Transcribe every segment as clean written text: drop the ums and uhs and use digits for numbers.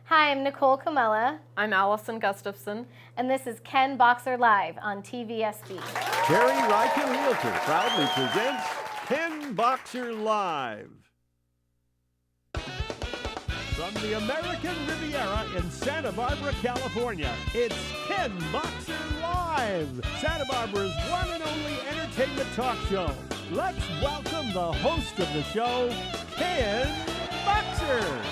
Hi, I'm Nicole Comella. I'm Allison Gustafson. And this is Ken Boxer Live on TVSB. Terry Ryken Realtor proudly presents Ken Boxer Live. From the American Riviera in Santa Barbara, California, it's Ken Boxer Live, Santa Barbara's one and only entertainment talk show. Let's welcome the host of the show, Ken Boxer.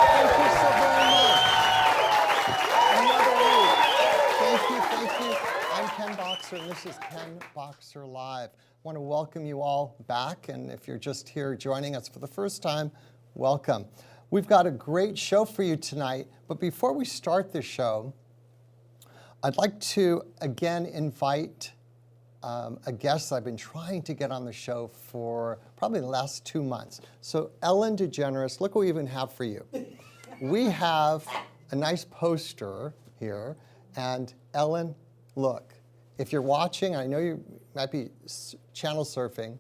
Thank you so very much. Another week. Thank you. I'm Ken Boxer, and this is Ken Boxer Live. I want to welcome you all back, and if you're just here joining us for the first time, welcome. We've got a great show for you tonight, but before we start the show, I'd like to again invite a guest I've been trying to get on the show for probably the last 2 months. So Ellen DeGeneres, look what we even have for you. We have a nice poster here, and Ellen, look, if you're watching, I know you might be channel surfing,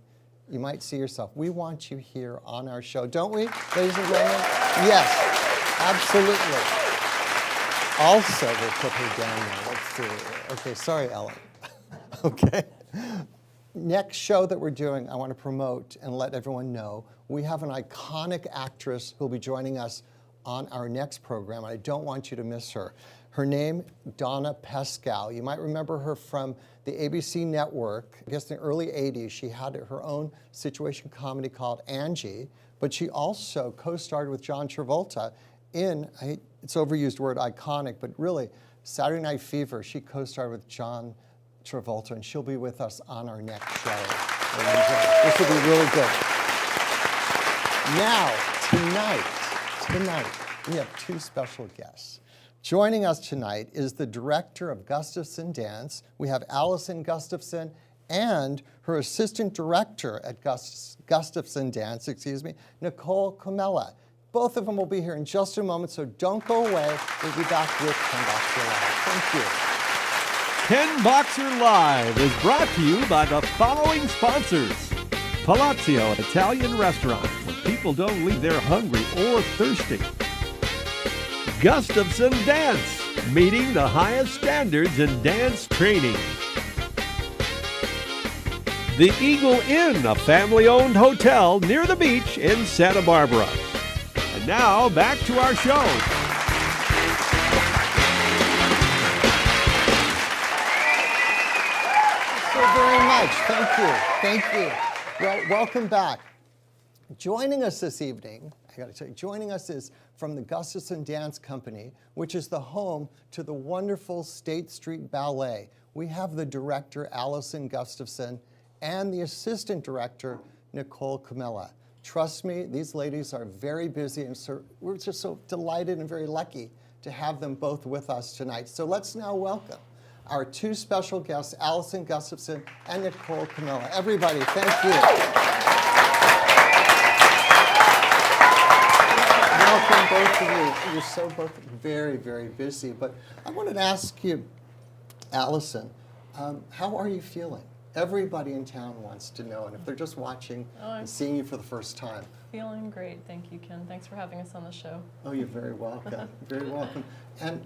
you might see yourself. We want you here on our show, don't we, ladies and gentlemen? Yes, absolutely. Also, we'll put her down now. Let's see. Okay, sorry, Ellen. Okay. Next show that we're doing, I want to promote and let everyone know, we have an iconic actress who'll be joining us on our next program. I don't want you to miss her. Her name, Donna Pescow. You might remember her from the ABC network. I guess in the early 80s, she had her own situation comedy called Angie, but she also co-starred with John Travolta in, it's overused word iconic, but really, Saturday Night Fever. She co-starred with John Travolta, and she'll be with us on our next show. This will be really good. Now, tonight, we have two special guests. Joining us tonight is the director of Gustafson Dance. We have Allison Gustafson and her assistant director at Gustafson Dance, Nicole Comella. Both of them will be here in just a moment, so don't go away. We'll be back with Ken Boxer Live. Thank you. Ken Boxer Live is brought to you by the following sponsors. Palazzo Italian Restaurant, where people don't leave there hungry or thirsty. Gustafson Dance, meeting the highest standards in dance training. The Eagle Inn, a family-owned hotel near the beach in Santa Barbara. And now, back to our show. Very much. Thank you. Well, welcome back. Joining us this evening, I got to tell you, joining us is from the Gustafson Dance Company, which is the home to the wonderful State Street Ballet. We have the director, Allison Gustafson, and the assistant director, Nicole Comella. Trust me, these ladies are very busy, and so we're just so delighted and very lucky to have them both with us tonight. So let's now welcome our two special guests, Allison Gustafson and Nicole Comella. Everybody, thank you. Welcome, both of you. You're so both very, very busy. But I wanted to ask you, Allison, how are you feeling? Everybody in town wants to know, and if they're just watching and seeing you for the first time. Feeling great. Thank you, Ken. Thanks for having us on the show. Oh, you're very welcome. Very welcome. And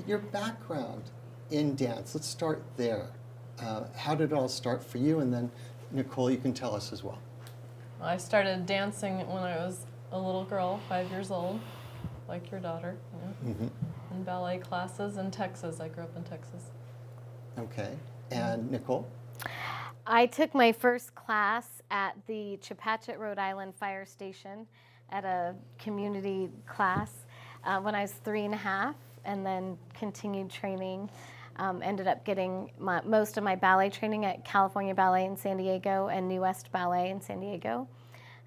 your background in dance, let's start there. How did it all start for you? And then, Nicole, you can tell us as well. I started dancing when I was a little girl, 5 years old, like your daughter, in ballet classes in Texas. I grew up in Texas. Okay. And Nicole? I took my first class at the Chepachet, Rhode Island Fire Station at a community class when I was 3.5, and then continued training. Ended up getting most of my ballet training at California Ballet in San Diego and New West Ballet in San Diego.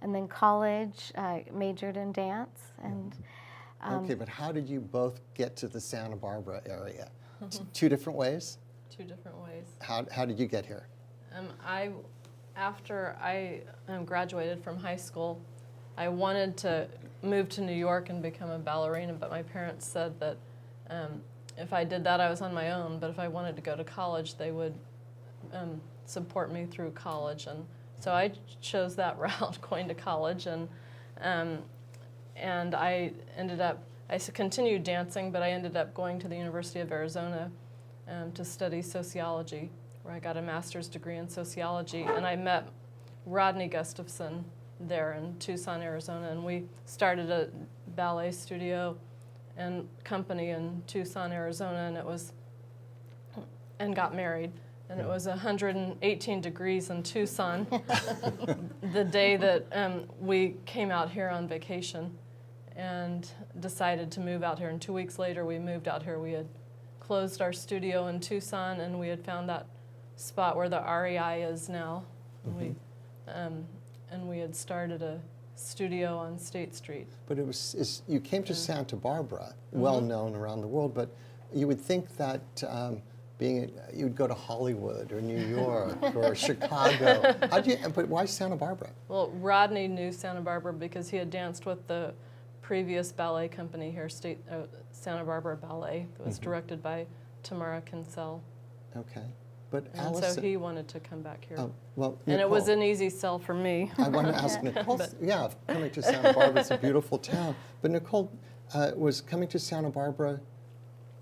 And then college, majored in dance. And okay, but how did you both get to the Santa Barbara area? Two different ways? Two different ways. How did you get here? After I graduated from high school, I wanted to move to New York and become a ballerina, but my parents said that if I did that, I was on my own, but if I wanted to go to college, they would support me through college. And so I chose that route, going to college, and and I continued dancing, but I ended up going to the University of Arizona to study sociology, where I got a master's degree in sociology, and I met Rodney Gustafson there in Tucson, Arizona, and we started a ballet studio and company in Tucson, Arizona, and got married. And it was 118 degrees in Tucson the day that we came out here on vacation and decided to move out here. And 2 weeks later, we moved out here. We had closed our studio in Tucson, and we had found that spot where the REI is now. And we had started a studio on State Street. But you came to Santa Barbara, well known around the world, but you would think that you'd go to Hollywood or New York or Chicago. But why Santa Barbara? Well, Rodney knew Santa Barbara because he had danced with the previous ballet company here, Santa Barbara Ballet, that was directed by Tamara Kinsell. Okay. But And Allison, so he wanted to come back here. well, And it was Nicole, an easy sell for me. I want to ask Nicole, coming to Santa Barbara, it's a beautiful town. But Nicole, was coming to Santa Barbara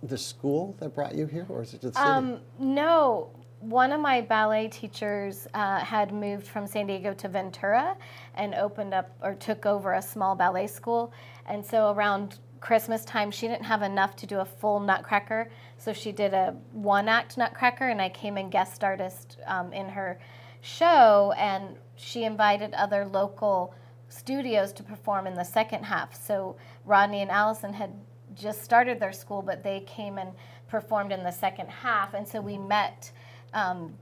the school that brought you here, or is it the city? No, one of my ballet teachers had moved from San Diego to Ventura and opened up or took over a small ballet school. And so around Christmas time, she didn't have enough to do a full Nutcracker, so she did a one-act Nutcracker, and I came in guest artist in her show, and she invited other local studios to perform in the second half. So Rodney and Allison had just started their school, but they came and performed in the second half, and so we met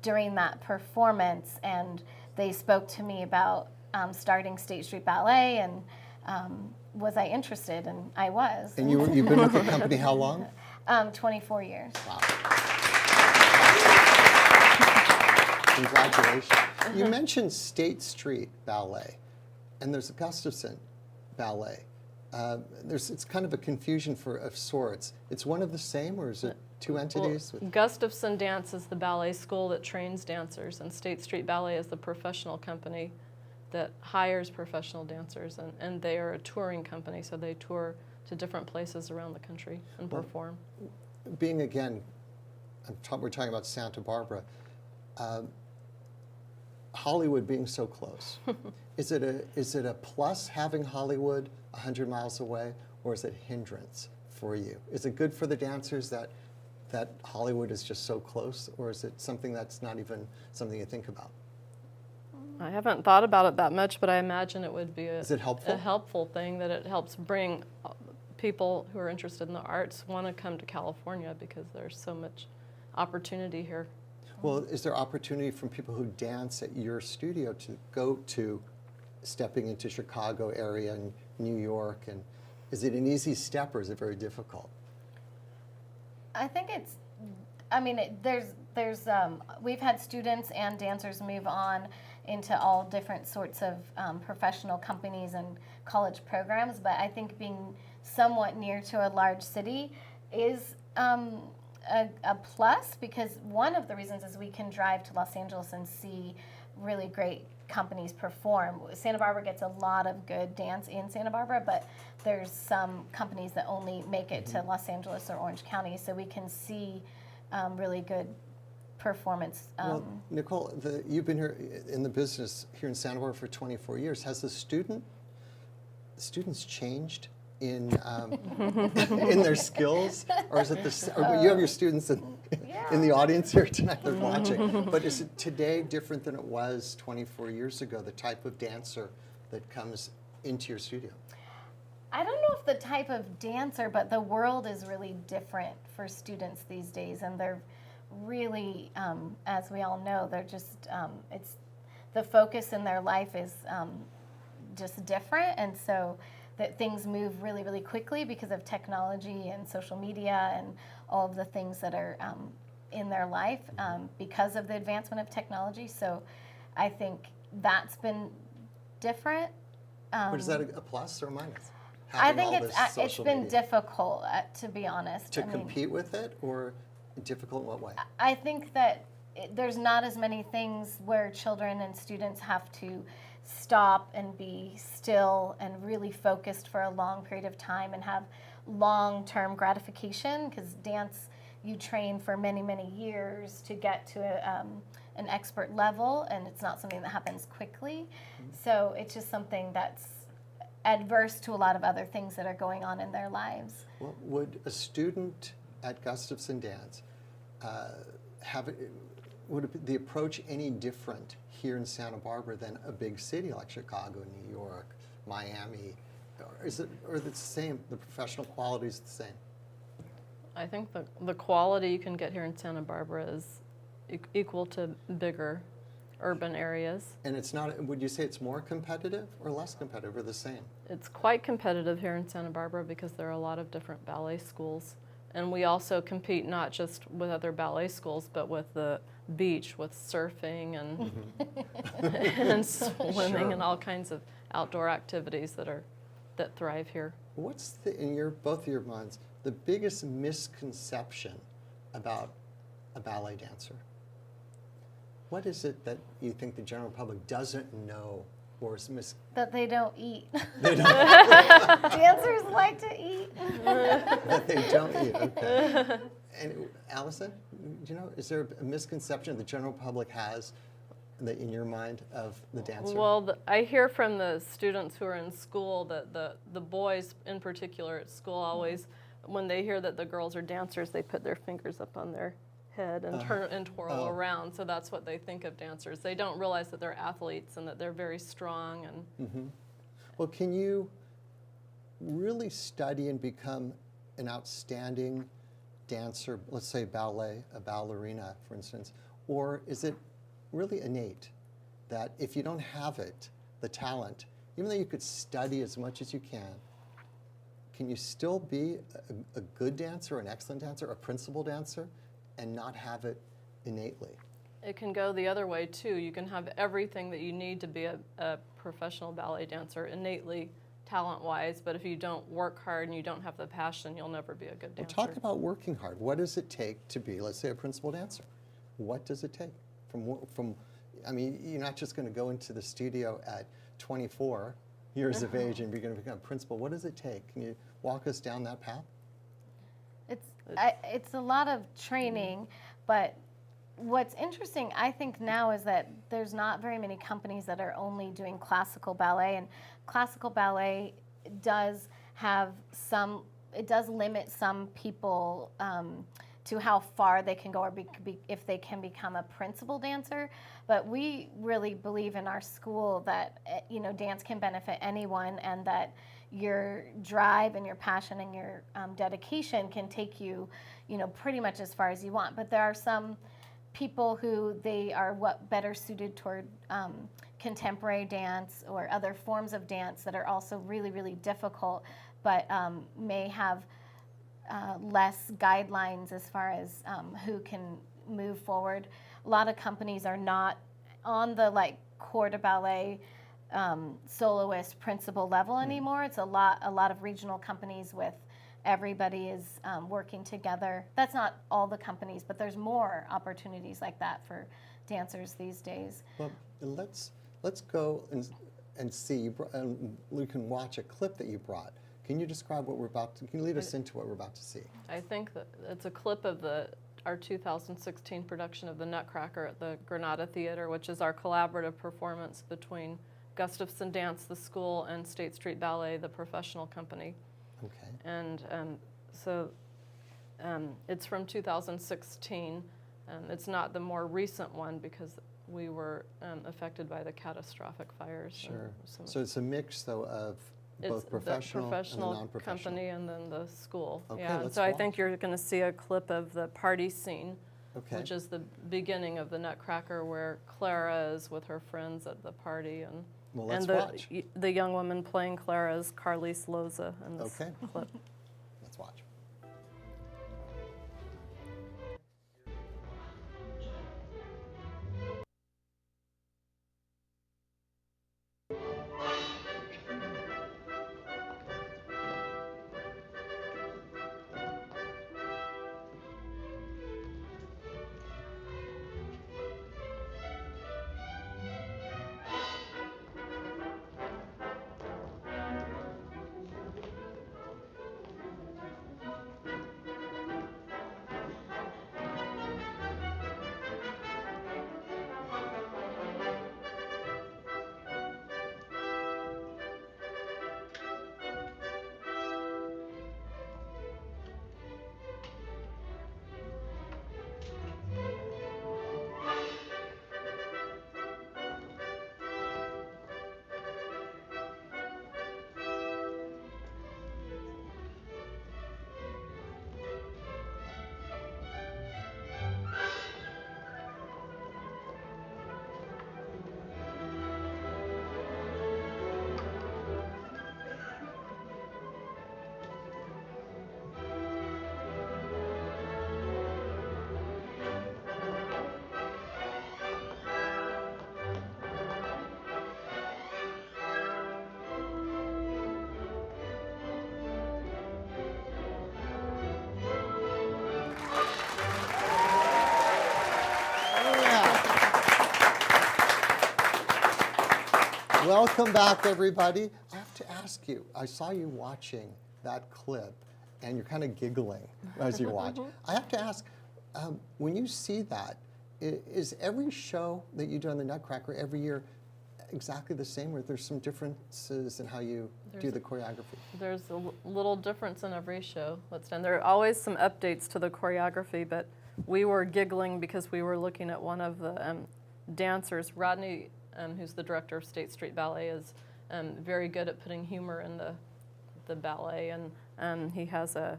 during that performance, and they spoke to me about starting State Street Ballet, and was I interested, and I was. And you've been with the company how long? 24 years. Wow. Congratulations. You mentioned State Street Ballet, and there's a Gustafson Ballet. It's kind of a confusion of sorts. It's one of the same, or is it two entities? Well, Gustafson Dance is the ballet school that trains dancers, and State Street Ballet is the professional company that hires professional dancers, and they are a touring company, so they tour to different places around the country and perform. Being, again, we're talking about Santa Barbara, Hollywood being so close, is it a plus having Hollywood 100 miles away, or is it a hindrance for you? Is it good for the dancers that Hollywood is just so close, or is it something that's not even something you think about? I haven't thought about it that much, but I imagine it would be Is it helpful? a helpful thing, that it helps bring people who are interested in the arts want to come to California because there's so much opportunity here. Well, is there opportunity from people who dance at your studio to go to stepping into Chicago area and New York? And is it an easy step, or is it very difficult? I think we've had students and dancers move on into all different sorts of professional companies and college programs, but I think being somewhat near to a large city is a plus, because one of the reasons is we can drive to Los Angeles and see really great companies perform. Santa Barbara gets a lot of good dance in Santa Barbara, but there's some companies that only make it to Los Angeles or Orange County, so we can see really good performance. Well, Nicole, you've been here in the business here in Santa Barbara for 24 years. Has the students changed in in their skills, or is it or you have your students in the audience here tonight, they're watching, but is it today different than it was 24 years ago, the type of dancer that comes into your studio? I don't know if the type of dancer, but the world is really different for students these days, and they're really, as we all know, they're just, it's the focus in their life is just different, and so that things move really, really quickly because of technology and social media and all of the things that are in their life because of the advancement of technology. So I think that's been different. But is that a plus or a minus? I think Having it's been media? difficult, to be honest. To compete with it, or difficult in what way? I think that there's not as many things where children and students have to stop and be still and really focused for a long period of time and have long-term gratification, because dance, you train for many, many years to get to an expert level, and it's not something that happens quickly. So it's just something that's adverse to a lot of other things that are going on in their lives. Well, would a student at Gustafson Dance would the approach any different here in Santa Barbara than a big city like Chicago, New York, Miami? Or is it the same? The professional quality is the same? I think the quality you can get here in Santa Barbara is equal to bigger urban areas. And it's not, would you say it's more competitive or less competitive or the same? It's quite competitive here in Santa Barbara because there are a lot of different ballet schools. And we also compete not just with other ballet schools, but with the beach, with surfing and, and swimming Sure. and all kinds of outdoor activities that thrive here. What's in both of your minds, the biggest misconception about a ballet dancer? What is it that you think the general public doesn't know or is That they don't eat. they don't, Dancers like to eat. that they don't eat? Okay. And Allison, do you know, is there a misconception the general public has in your mind of the dancer? Well, I hear from the students who are in school that the boys in particular at school always, when they hear that the girls are dancers, they put their fingers up on their head and turn and twirl around. So that's what they think of dancers. They don't realize that they're athletes and that they're very strong. And Well, can you really study and become an outstanding dancer, let's say ballet, a ballerina, for instance, or is it really innate that if you don't have it, the talent, even though you could study as much as you can you still be a good dancer, an excellent dancer, a principal dancer, and not have it innately? it can go the other way too. You can have everything that you need to be a professional ballet dancer innately, talent-wise, but if you don't work hard and you don't have the passion, you'll never be a good dancer. Well, talk about working hard. What does it take to be, let's say, a principal dancer? What does it take? I mean, you're not just going to go into the studio at 24 years of age and you're going to become a principal. What does it take? Can you walk us down that path? It's a lot of training, but what's interesting, I think, now is that there's not very many companies that are only doing classical ballet, and classical ballet does have it does limit some people to how far they can go or if they can become a principal dancer. But we really believe in our school that dance can benefit anyone, and that your drive and your passion and your dedication can take you, pretty much as far as you want. But there are some people who they are better suited toward contemporary dance or other forms of dance that are also really, really difficult, but may have less guidelines as far as who can move forward. A lot of companies are not on the corps de ballet soloist principal level anymore. It's a lot of regional companies with everybody is working together. That's not all the companies, but there's more opportunities like that for dancers these days. Well, let's go and see. We can watch a clip that you brought. Can you describe can you lead us into what we're about to see? I think that it's a clip of our 2016 production of the Nutcracker at the Granada Theater, which is our collaborative performance between Gustafson Dance, the school, and State Street Ballet, the professional company. Okay. And so it's from 2016. It's not the more recent one because we were affected by the catastrophic fires. Sure. So it's a mix, though, of both professional and non-professional company and then the school. Okay, yeah. let's So I watch. think you're going to see a clip of the party scene, Okay. which is the beginning of the Nutcracker, where Clara is with her friends at the party, and Well, let's watch. the young woman playing Clara is Carlise Loza in this Okay. clip. Let's watch. Welcome back, everybody. I have to ask you, I saw you watching that clip, and you're kind of giggling as you watch. I have to ask, when you see that, is every show that you do on the Nutcracker every year exactly the same, or there's some differences in how you do the choreography? There's a little difference in every show that's done. There are always some updates to the choreography, but we were giggling because we were looking at one of the dancers. Rodney, who's the director of State Street Ballet, is very good at putting humor in the ballet, and he has a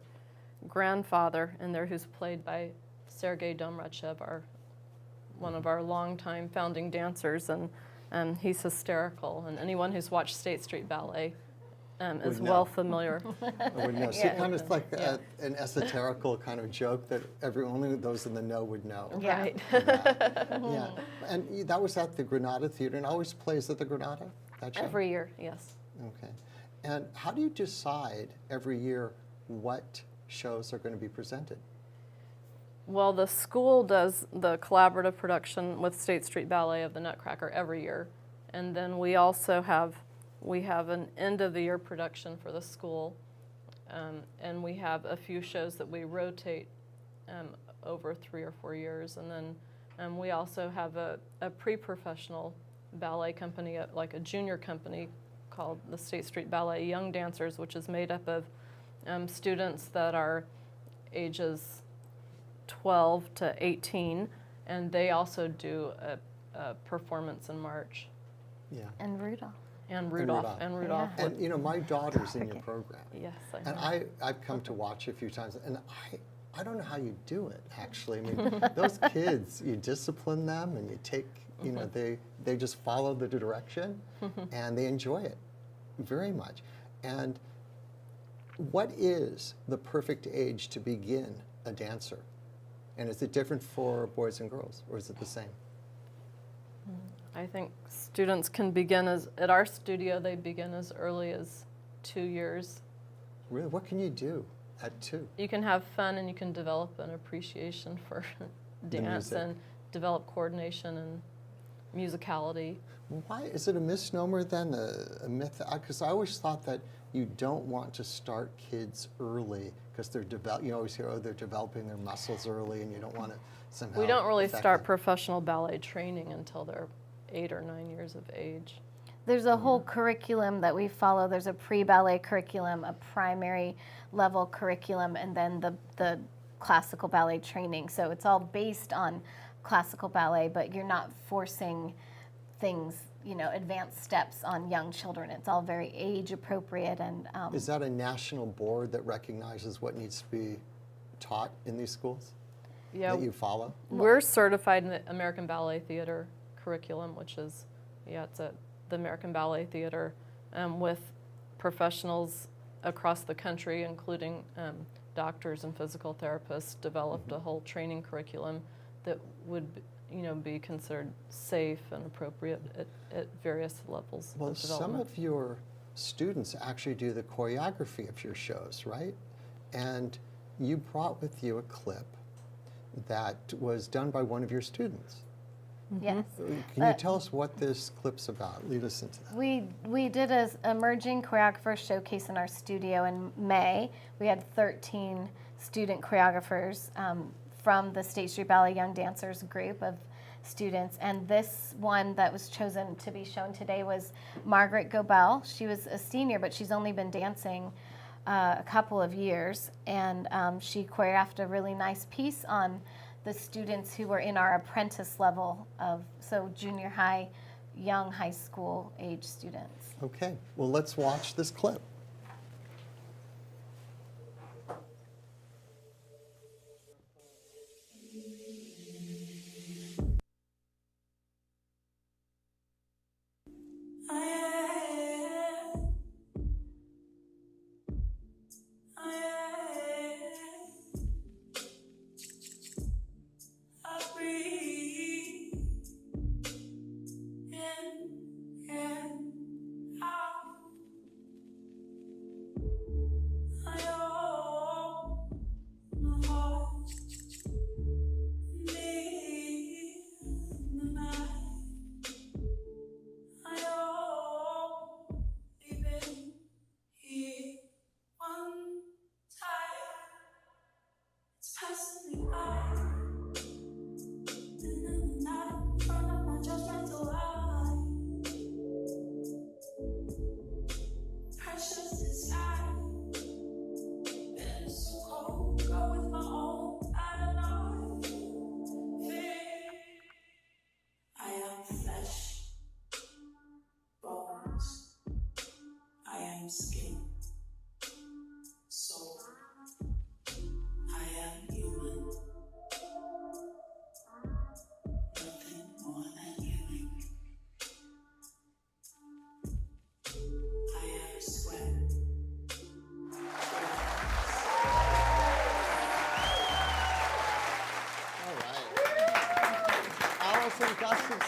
grandfather in there who's played by Sergei Domrachev, one of our longtime founding dancers, and he's hysterical. And anyone who's watched State Street Ballet is well familiar. I would know. So kind of like an esoterical kind of joke that only those in the know would know. Right. Yeah. And that was at the Granada Theater, and always plays at the Granada? That show? Every year, yes. Okay. And how do you decide every year what shows are going to be presented? Well, the school does the collaborative production with State Street Ballet of the Nutcracker every year. And then we also have an end of the year production for the school. And we have a few shows that we rotate over 3 or 4 years. And then we also have a pre-professional ballet company, like a junior company called the State Street Ballet Young Dancers, which is made up of students that are ages 12 to 18, and they also do a performance in March. Yeah. And Rudolph. And Rudolph. Yeah. And you know, my daughter's in your program. Yes, I And know. I've come to watch a few times, and I don't know how you do it, actually. I mean, those kids, you discipline them, and you take, you know, they just follow the direction, and they enjoy it very much. And what is the perfect age to begin a dancer? And is it different for boys and girls, or is it the same? I think students can begin at our studio, they begin as early as 2 years. Really? What can you do at 2? You can have fun, and you can develop an appreciation for dance and develop coordination and musicality. Why is it a misnomer then, a myth? Because I always thought that you don't want to start kids early because you always hear, oh, they're developing their muscles early, and you don't want to somehow. We don't really affect start them. professional ballet training until they're 8 or 9 years of age. There's a whole curriculum that we follow. There's a pre-ballet curriculum, a primary level curriculum, and then the classical ballet training. So it's all based on classical ballet, but you're not forcing things, you know, advanced steps on young children. It's all very age appropriate. And Is that a national board that recognizes what needs to be taught in these schools Yeah, that you follow? we're certified in the American Ballet Theater curriculum, which is, it's at the American Ballet Theater with professionals across the country, including doctors and physical therapists, developed a whole training curriculum that would, be considered safe and appropriate at various levels Well, of some development. of your students actually do the choreography of your shows, right? And you brought with you a clip that was done by one of your students. yes. Can you tell us what this clip's about? Lead us into that. We did an emerging choreographer showcase in our studio in May. We had 13 student choreographers from the State Street Ballet Young Dancers group of students, and this one that was chosen to be shown today was Margaret Gobel. She was a senior, but she's only been dancing a couple of years, and she choreographed a really nice piece on the students who were in our apprentice level so junior high, young high school age students. Okay, well, let's watch this clip.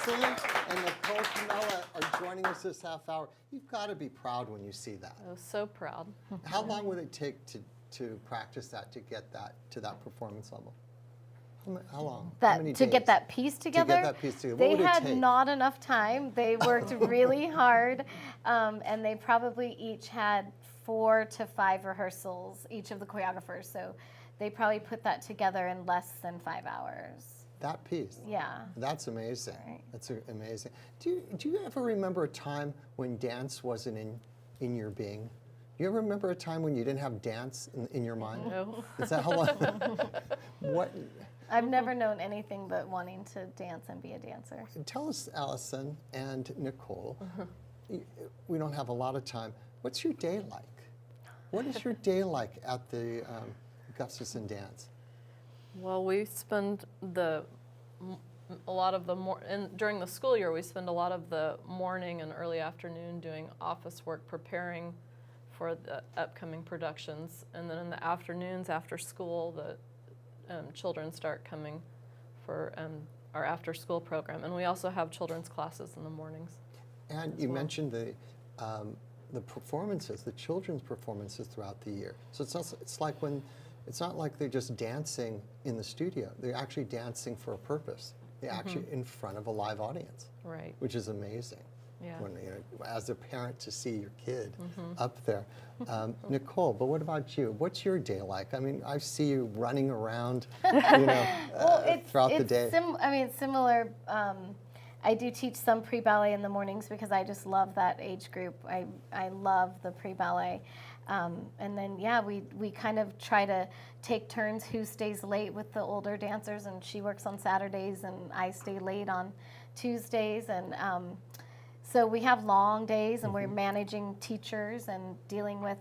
Allison and Nicole Comella are joining us this half hour. You've got to be proud when you see that. I was so proud. How long would it take to practice that, to get that to that performance level? How long? How many To days? get that piece together. that piece together. What They would it had take? not enough time. They worked really hard, and they probably each had 4 to 5 rehearsals, each of the choreographers. So they probably put that together in less than 5 hours. That piece? Yeah. That's amazing. Right. That's amazing. Do you ever remember a time when dance wasn't in your being? Do you ever remember a time when you didn't have dance in your mind? No. Is that how long? What? I've never known anything but wanting to dance and be a dancer. Tell us, Allison and Nicole, we don't have a lot of time. What's your day like? What is your day like at the Gustafson Dance? Well, we spend a lot of the during the school year, we spend a lot of the morning and early afternoon doing office work, preparing for the upcoming productions, and then in the afternoons after school, the children start coming for our after-school program, and we also have children's classes in the mornings. And you mentioned the performances, the children's performances throughout the year. So it's not like they're just dancing in the studio. They're actually dancing for a purpose. They're actually in front of a live audience, Right. which is amazing. Yeah. When, as a parent, to see your kid up there. Nicole, but what about you? What's your day like? I mean, I see you running around, throughout the day. Similar. I do teach some pre-ballet in the mornings because I just love that age group. I love the pre-ballet. And then, we kind of try to take turns who stays late with the older dancers, and she works on Saturdays and I stay late on Tuesdays. And so we have long days, and we're managing teachers and dealing with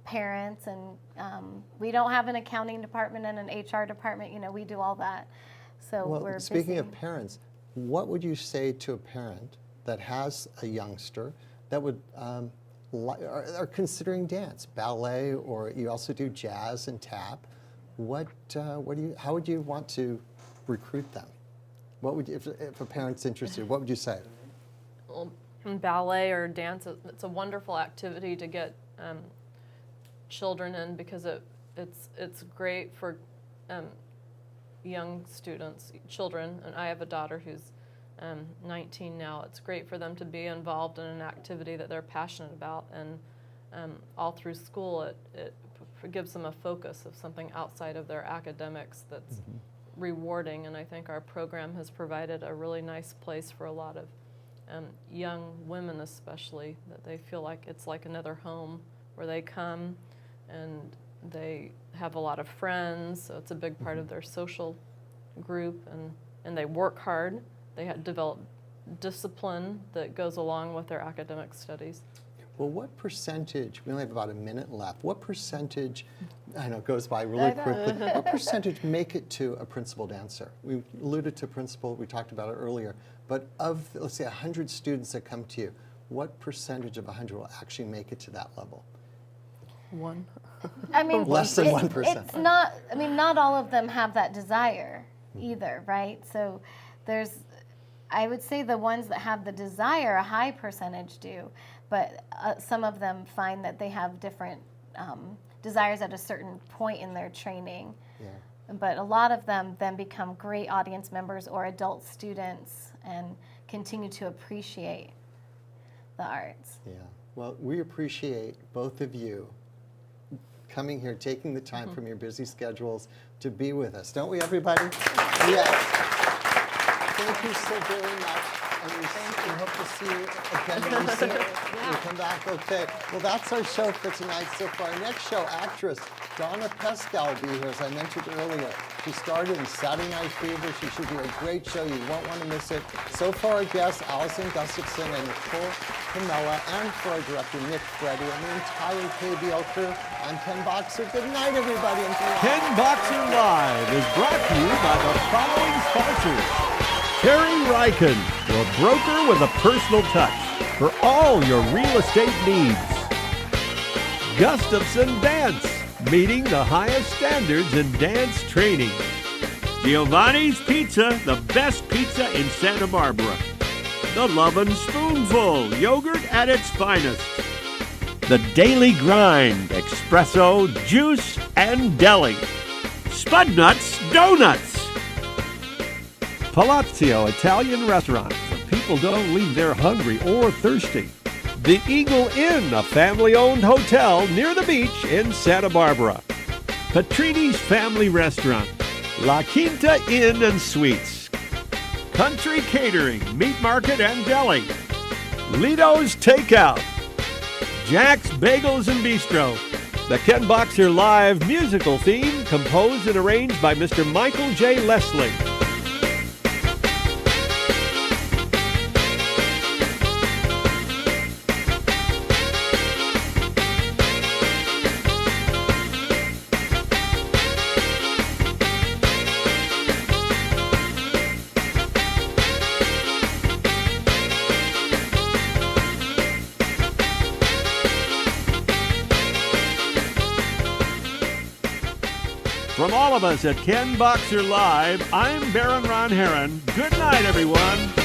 parents, and we don't have an accounting department and an HR department. We do all that. So we're speaking busy. of parents, what would you say to a parent that has a youngster that would are considering dance, ballet, or you also do jazz and tap? How would you want to recruit them? What would if a parent's interested? What would you say? Well, ballet or dance, it's a wonderful activity to get children in because it's great for young students, children, and I have a daughter who's 19 now. It's great for them to be involved in an activity that they're passionate about, and all through school it gives them a focus of something outside of their academics that's rewarding, and I think our program has provided a really nice place for a lot of young women especially, that they feel like it's like another home where they come and they have a lot of friends, so it's a big part of their social group, and they work hard. They develop discipline that goes along with their academic studies. Well, what percentage, we only have about a minute left, what percentage, I know it goes by really quickly, what percentage make it to a principal dancer? We alluded to principal, we talked about it earlier, but of, let's say, 100 students that come to you, what percentage of 100 will actually make it to that level? One. Less than 1%. It's not, not all of them have that desire either, right? So I would say the ones that have the desire, a high percentage do, but some of them find that they have different desires at a certain point in their training. Yeah. But a lot of them then become great audience members or adult students and continue to appreciate the arts. Yeah. Well, we appreciate both of you coming here, taking the time from your busy schedules to be with us. Don't we, everybody? Yes. Thank you so very much. And we hope to see you again very soon. You come back, okay. Well, that's our show for tonight. So for our next show, actress Donna Pescal will be here, as I mentioned earlier. She starred in Saturday Night Fever. She should be a great show. You won't want to miss it. So for our guests, Allison Gustafson and Nicole Comella, and for our director, Nick Freddy, and the entire KBL crew, I'm Ken Boxer. Good night, everybody. And Ken Boxer Live is brought to you by the following sponsors. Terry Ryken, your broker with a personal touch for all your real estate needs. Gustafson Dance, meeting the highest standards in dance training. Giovanni's Pizza, the best pizza in Santa Barbara. The Lovin' Spoonful, yogurt at its finest. The Daily Grind, espresso, juice, and deli. Spud Nuts Donuts. Palazzo Italian Restaurant, where people don't leave there hungry or thirsty. The Eagle Inn, a family-owned hotel near the beach in Santa Barbara. Petrini's Family Restaurant. La Quinta Inn and Suites. Country Catering, Meat Market and Deli. Lito's Takeout. Jack's Bagels and Bistro. The Ken Boxer Live musical theme composed and arranged by Mr. Michael J. Leslie. From all of us at Ken Boxer Live, I'm Baron Ron Heron. Good night, everyone.